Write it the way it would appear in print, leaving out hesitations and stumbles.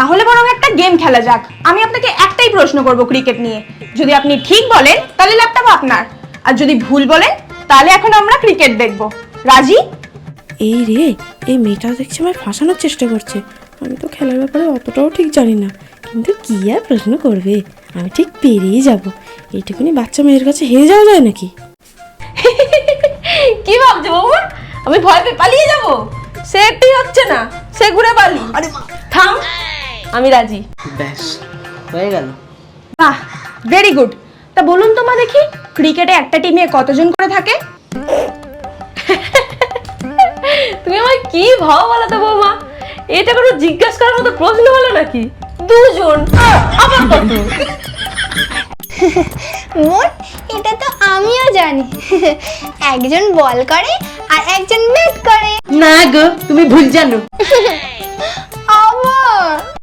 তাহলে বরং একটা গেম খেলা যাক। আমি আপনাকে একটাই প্রশ্ন করব ক্রিকেট নিয়ে। যদি আপনি ঠিক বলেন তাহলে ল্যাপটপ আপনার, আর যদি ভুল বলেন তাহলে এখন আমরা ক্রিকেট দেখব। রাজি? এই রে, এই মেয়েটা দেখছি আমার ফাঁসানোর চেষ্টা করছে। আমি তো খেলার ব্যাপারে অতটাও ঠিক জানি না, কিন্তু কি আর প্রশ্ন করবে, আমি ঠিক পেরিয়ে যাব। এইটুকুনি বাচ্চা মেয়ের কাছে হেরে যাওয়া যায় নাকি? কি ভাবছো বৌমা, আমি ভয় পেয়ে পালিয়ে যাব? সেটাই হচ্ছে না, সে ঘুরে পালি। আরে মা, থাম, আমি রাজি। ব্যাস হয়ে গেল। বাহ, ভেরি গুড। তা বলুন তো মা দেখি, ক্রিকেটে একটা টিমে কতজন করে থাকে? তুমি আমায় কি ভাও বলো তো বৌমা, এটা কোনো জিজ্ঞাসা করার মতো প্রশ্ন হলো নাকি? দুজন, আবার কত? মোর এটা তো আমিও জানি। একজন বল করে আর একজন ব্যাট করে। না গো, তুমি ভুল জানো। আবার